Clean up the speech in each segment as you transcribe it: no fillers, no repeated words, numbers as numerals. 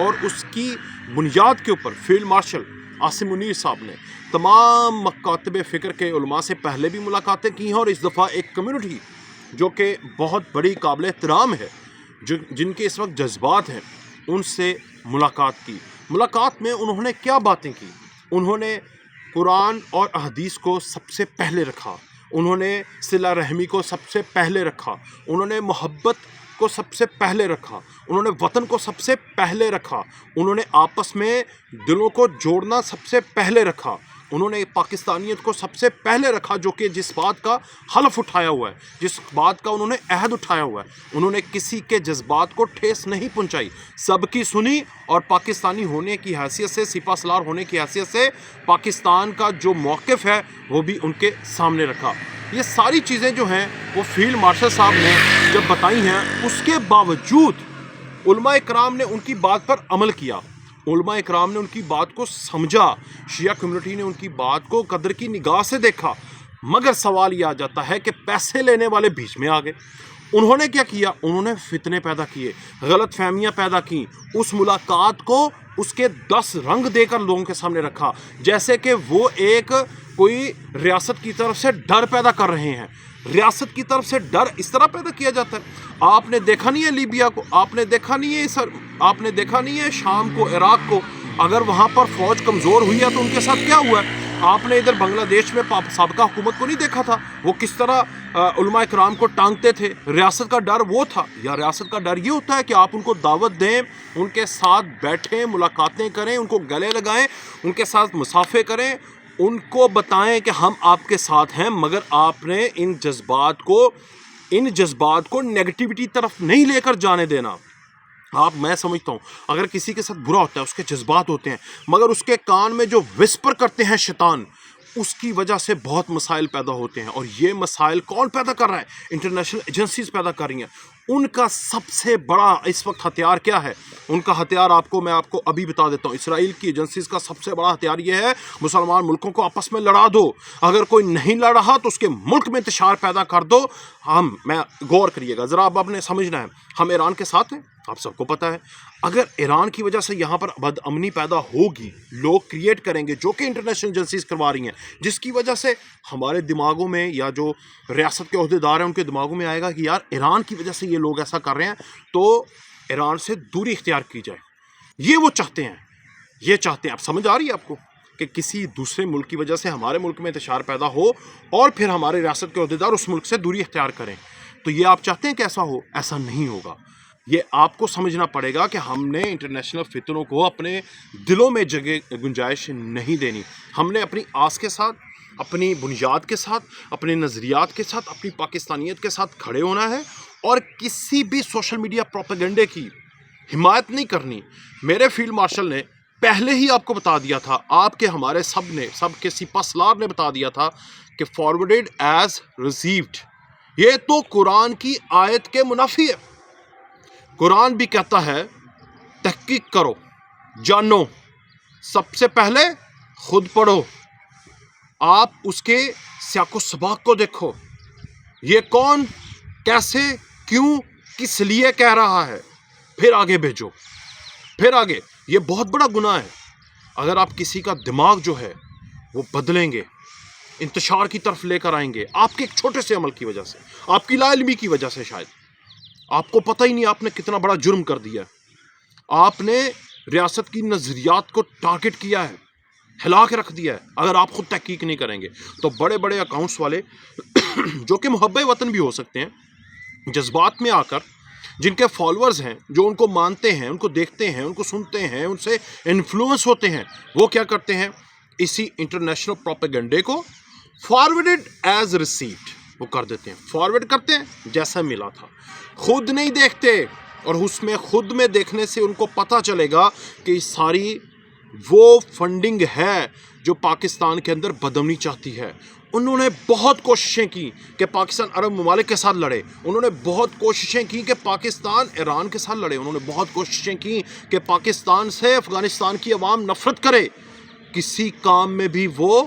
اور اس کی بنیاد کے اوپر فیلڈ مارشل عاصم منیر صاحب نے تمام مکاتب فکر کے علماء سے پہلے بھی ملاقاتیں کی ہیں، اور اس دفعہ ایک کمیونٹی جو کہ بہت بڑی قابل احترام ہے، جن کے اس وقت جذبات ہیں، ان سے ملاقات کی۔ ملاقات میں انہوں نے کیا باتیں کی؟ انہوں نے قرآن اور احادیث کو سب سے پہلے رکھا، انہوں نے صلہ رحمی کو سب سے پہلے رکھا، انہوں نے محبت کو سب سے پہلے رکھا، انہوں نے وطن کو سب سے پہلے رکھا، انہوں نے آپس میں دلوں کو جوڑنا سب سے پہلے رکھا، انہوں نے پاکستانیت کو سب سے پہلے رکھا، جو کہ جس بات کا حلف اٹھایا ہوا ہے، جس بات کا انہوں نے عہد اٹھایا ہوا ہے، انہوں نے کسی کے جذبات کو ٹھیس نہیں پہنچائی، سب کی سنی، اور پاکستانی ہونے کی حیثیت سے، سپہ سالار ہونے کی حیثیت سے پاکستان کا جو موقف ہے وہ بھی ان کے سامنے رکھا۔ یہ ساری چیزیں جو ہیں وہ فیلڈ مارشل صاحب نے جب بتائی ہیں، اس کے باوجود علماء اکرام نے ان کی بات پر عمل کیا، علماء اکرام نے ان کی بات کو سمجھا، شیعہ کمیونٹی نے ان کی بات کو قدر کی نگاہ سے دیکھا، مگر سوال یہ آ جاتا ہے کہ پیسے لینے والے بیچ میں آ گئے۔ انہوں نے کیا کیا؟ انہوں نے فتنے پیدا کیے، غلط فہمیاں پیدا کیں، اس ملاقات کو اس کے 10 رنگ دے کر لوگوں کے سامنے رکھا، جیسے کہ وہ ایک کوئی ریاست کی طرف سے ڈر پیدا کر رہے ہیں۔ ریاست کی طرف سے ڈر اس طرح پیدا کیا جاتا ہے۔ آپ نے دیکھا نہیں ہے لیبیا کو، آپ نے دیکھا نہیں ہے آپ نے دیکھا نہیں ہے شام کو، عراق کو، اگر وہاں پر فوج کمزور ہوئی ہے تو ان کے ساتھ کیا ہوا ہے؟ آپ نے ادھر بنگلہ دیش میں سابقہ حکومت کو نہیں دیکھا تھا، وہ کس طرح علماء اکرام کو ٹانگتے تھے؟ ریاست کا ڈر وہ تھا۔ یا ریاست کا ڈر یہ ہوتا ہے کہ آپ ان کو دعوت دیں، ان کے ساتھ بیٹھیں، ملاقاتیں کریں، ان کو گلے لگائیں، ان کے ساتھ مصافحے کریں، ان کو بتائیں کہ ہم آپ کے ساتھ ہیں، مگر آپ نے ان جذبات کو نیگیٹیوٹی طرف نہیں لے کر جانے دینا۔ میں سمجھتا ہوں اگر کسی کے ساتھ برا ہوتا ہے، اس کے جذبات ہوتے ہیں، مگر اس کے کان میں جو وسپر کرتے ہیں شیطان، اس کی وجہ سے بہت مسائل پیدا ہوتے ہیں، اور یہ مسائل کون پیدا کر رہا ہے؟ انٹرنیشنل ایجنسیز پیدا کر رہی ہیں۔ ان کا سب سے بڑا اس وقت ہتھیار کیا ہے؟ ان کا ہتھیار میں آپ کو ابھی بتا دیتا ہوں۔ اسرائیل کی ایجنسیز کا سب سے بڑا ہتھیار یہ ہے، مسلمان ملکوں کو آپس میں لڑا دو، اگر کوئی نہیں لڑ رہا تو اس کے ملک میں انتشار پیدا کر دو۔ غور کریے گا ذرا، اب آپ نے سمجھنا ہے، ہم ایران کے ساتھ ہیں، آپ سب کو پتہ ہے۔ اگر ایران کی وجہ سے یہاں پر بد امنی پیدا ہوگی، لوگ کریٹ کریں گے، جو کہ انٹرنیشنل ایجنسیز کروا رہی ہیں، جس کی وجہ سے ہمارے دماغوں میں، یا جو ریاست کے عہدیدار ہیں ان کے دماغوں میں آئے گا کہ یار ایران کی وجہ سے یہ لوگ ایسا کر رہے ہیں، تو ایران سے دوری اختیار کی جائے۔ یہ وہ چاہتے ہیں۔ اب سمجھ آ رہی ہے آپ کو کہ کسی دوسرے ملک کی وجہ سے ہمارے ملک میں انتشار پیدا ہو، اور پھر ہمارے ریاست کے عہدیدار اس ملک سے دوری اختیار کریں؟ تو یہ آپ چاہتے ہیں کہ ایسا ہو؟ ایسا نہیں ہوگا۔ یہ آپ کو سمجھنا پڑے گا کہ ہم نے انٹرنیشنل فتنوں کو اپنے دلوں میں جگہ گنجائش نہیں دینی۔ ہم نے اپنی آس کے ساتھ، اپنی بنیاد کے ساتھ، اپنے نظریات کے ساتھ، اپنی پاکستانیت کے ساتھ کھڑے ہونا ہے، اور کسی بھی سوشل میڈیا پروپیگنڈے کی حمایت نہیں کرنی۔ میرے فیلڈ مارشل نے پہلے ہی آپ کو بتا دیا تھا، آپ کے ہمارے سب کے سپہ سالار نے بتا دیا تھا کہ فارورڈڈ ایز ریسیوڈ، یہ تو قرآن کی آیت کے منافی ہے۔ قرآن بھی کہتا ہے تحقیق کرو، جانو، سب سے پہلے خود پڑھو، آپ اس کے سیاق و سباق کو دیکھو، یہ کون، کیسے، کیوں، کس لیے کہہ رہا ہے، پھر آگے بھیجو، پھر آگے۔ یہ بہت بڑا گناہ ہے اگر آپ کسی کا دماغ جو ہے وہ بدلیں گے، انتشار کی طرف لے کر آئیں گے، آپ کے ایک چھوٹے سے عمل کی وجہ سے، آپ کی لا علمی کی وجہ سے، شاید آپ کو پتہ ہی نہیں آپ نے کتنا بڑا جرم کر دیا ہے۔ آپ نے ریاست کی نظریات کو ٹارگٹ کیا ہے، ہلا کے رکھ دیا ہے۔ اگر آپ خود تحقیق نہیں کریں گے تو بڑے بڑے اکاؤنٹس والے جو کہ محب وطن بھی ہو سکتے ہیں، جذبات میں آ کر، جن کے فالورز ہیں، جو ان کو مانتے ہیں، ان کو دیکھتے ہیں، ان کو سنتے ہیں، ان سے انفلوئنس ہوتے ہیں، وہ کیا کرتے ہیں؟ اسی انٹرنیشنل پروپیگنڈے کو فارورڈڈ ایز ریسیوڈ وہ کر دیتے ہیں، فارورڈ کرتے ہیں جیسا ملا تھا، خود نہیں دیکھتے۔ اور اس میں خود میں دیکھنے سے ان کو پتہ چلے گا کہ ساری وہ فنڈنگ ہے جو پاکستان کے اندر بدامنی چاہتی ہے۔ انہوں نے بہت کوششیں کی کہ پاکستان عرب ممالک کے ساتھ لڑے، انہوں نے بہت کوششیں کی کہ پاکستان ایران کے ساتھ لڑے، انہوں نے بہت کوششیں کی کہ پاکستان سے افغانستان کی عوام نفرت کرے، کسی کام میں بھی وہ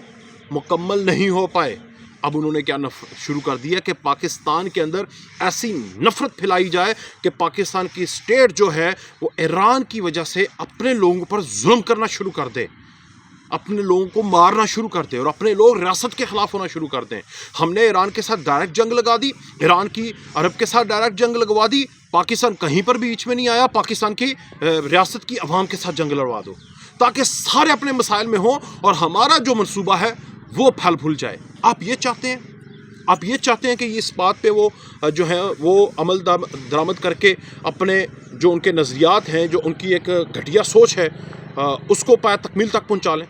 مکمل نہیں ہو پائے۔ اب انہوں نے کیا شروع کر دیا کہ پاکستان کے اندر ایسی نفرت پھیلائی جائے کہ پاکستان کی اسٹیٹ جو ہے وہ ایران کی وجہ سے اپنے لوگوں پر ظلم کرنا شروع کر دے، اپنے لوگوں کو مارنا شروع کر دیں اور اپنے لوگ ریاست کے خلاف ہونا شروع کر دیں۔ ہم نے ایران کے ساتھ ڈائریکٹ جنگ لگا دی، ایران کی عرب کے ساتھ ڈائریکٹ جنگ لگوا دی، پاکستان کہیں پر بھی بیچ میں نہیں آیا، پاکستان کی ریاست کی عوام کے ساتھ جنگ لڑوا دو تاکہ سارے اپنے مسائل میں ہوں اور ہمارا جو منصوبہ ہے وہ پھل پھول جائے۔ آپ یہ چاہتے ہیں کہ اس بات پہ وہ جو ہے وہ عمل درآمد کر کے اپنے جو ان کے نظریات ہیں، جو ان کی ایک گھٹیا سوچ ہے، اس کو پایہ تکمیل تک پہنچا لیں؟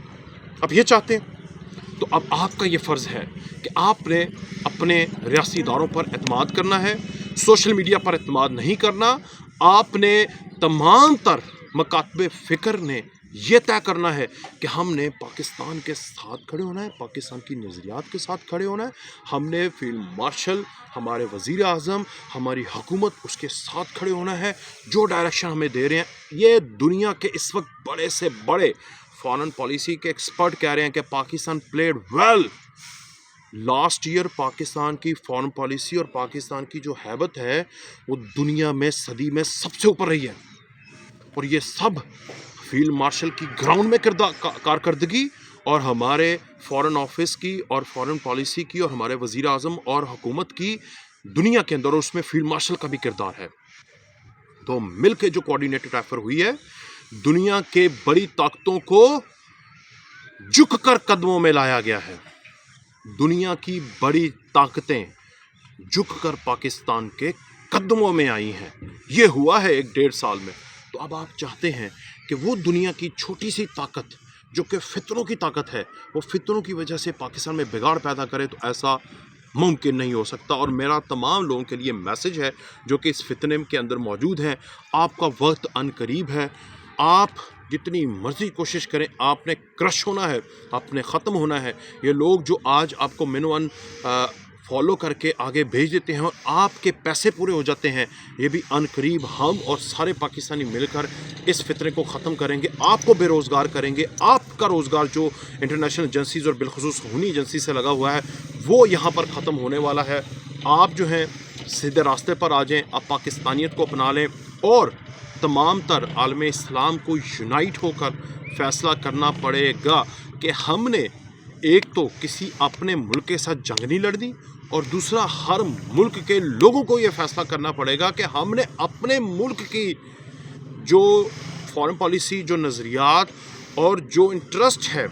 آپ یہ چاہتے ہیں؟ تو اب آپ کا یہ فرض ہے کہ آپ نے اپنے ریاستی اداروں پر اعتماد کرنا ہے، سوشل میڈیا پر اعتماد نہیں کرنا۔ آپ نے تمام تر مکاتب فکر نے یہ طے کرنا ہے کہ ہم نے پاکستان کے ساتھ کھڑے ہونا ہے، پاکستان کی نظریات کے ساتھ کھڑے ہونا ہے، ہم نے فیلڈ مارشل، ہمارے وزیر اعظم، ہماری حکومت اس کے ساتھ کھڑے ہونا ہے۔ جو ڈائریکشن ہمیں دے رہے ہیں، یہ دنیا کے اس وقت بڑے سے بڑے فارن پالیسی کے ایکسپرٹ کہہ رہے ہیں کہ Pakistan played well. Last year Pakistan کی فارن پالیسی اور پاکستان کی جو ہیبت ہے وہ دنیا میں صدی میں سب سے اوپر رہی ہے، اور یہ سب فیلڈ مارشل کی گراؤنڈ میں کارکردگی اور ہمارے فارن آفس کی اور فارن پالیسی کی اور ہمارے وزیر اعظم اور حکومت کی دنیا کے اندر، اور اس میں فیلڈ مارشل کا بھی کردار ہے۔ تو مل کے جو کوآرڈینیٹڈ ایفرٹ ہوئی ہے، دنیا کے بڑی طاقتوں کو جھک کر قدموں میں لایا گیا ہے۔ دنیا کی بڑی طاقتیں جھک کر پاکستان کے قدموں میں آئی ہیں۔ یہ ہوا ہے 1-1.5 سال میں۔ تو اب آپ چاہتے ہیں کہ وہ دنیا کی چھوٹی سی طاقت جو کہ فتنوں کی طاقت ہے، وہ فتنوں کی وجہ سے پاکستان میں بگاڑ پیدا کرے، تو ایسا ممکن نہیں ہو سکتا۔ اور میرا تمام لوگوں کے لیے میسج ہے جو کہ اس فتنے کے اندر موجود ہیں، آپ کا وقت ان قریب ہے۔ آپ جتنی مرضی کوشش کریں، آپ نے کرش ہونا ہے، آپ نے ختم ہونا ہے۔ یہ لوگ جو آج آپ کو مینو فالو کر کے آگے بھیج دیتے ہیں اور آپ کے پیسے پورے ہو جاتے ہیں، یہ بھی ان قریب ہم اور سارے پاکستانی مل کر اس فتنے کو ختم کریں گے، آپ کو بے روزگار کریں گے۔ آپ کا روزگار جو انٹرنیشنل ایجنسیز اور بالخصوص خونی ایجنسی سے لگا ہوا ہے وہ یہاں پر ختم ہونے والا ہے۔ آپ جو ہیں سیدھے راستے پر آ جائیں، آپ پاکستانیت کو اپنا لیں اور تمام تر عالم اسلام کو یونائٹ ہو کر فیصلہ کرنا پڑے گا کہ ہم نے ایک تو کسی اپنے ملک کے ساتھ جنگ نہیں لڑنی، اور دوسرا ہر ملک کے لوگوں کو یہ فیصلہ کرنا پڑے گا کہ ہم نے اپنے ملک کی جو فارن پالیسی، جو نظریات اور جو انٹرسٹ ہے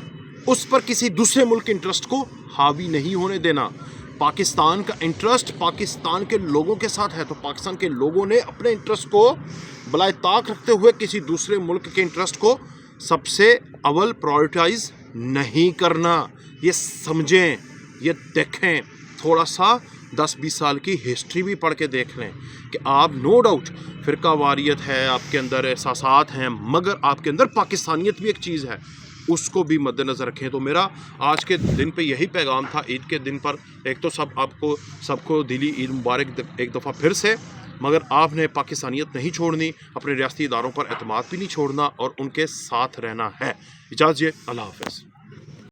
اس پر کسی دوسرے ملک کے انٹرسٹ کو حاوی نہیں ہونے دینا۔ پاکستان کا انٹرسٹ پاکستان کے لوگوں کے ساتھ ہے، تو پاکستان کے لوگوں نے اپنے انٹرسٹ کو بلائے طاق رکھتے ہوئے کسی دوسرے ملک کے انٹرسٹ کو سب سے اول پرائورٹائز نہیں کرنا۔ یہ سمجھیں، یہ دیکھیں، تھوڑا سا 10-20 سال کی ہسٹری بھی پڑھ کے دیکھ لیں کہ آپ نو ڈاؤٹ فرقہ واریت ہے، آپ کے اندر احساسات ہیں، مگر آپ کے اندر پاکستانیت بھی ایک چیز ہے، اس کو بھی مد نظر رکھیں۔ تو میرا آج کے دن پہ یہی پیغام تھا۔ عید کے دن پر ایک تو سب کو دلی عید مبارک ایک دفعہ پھر سے، مگر آپ نے پاکستانیت نہیں چھوڑنی، اپنے ریاستی اداروں پر اعتماد بھی نہیں چھوڑنا اور ان کے ساتھ رہنا ہے۔ اجازت دیجیے، اللہ حافظ۔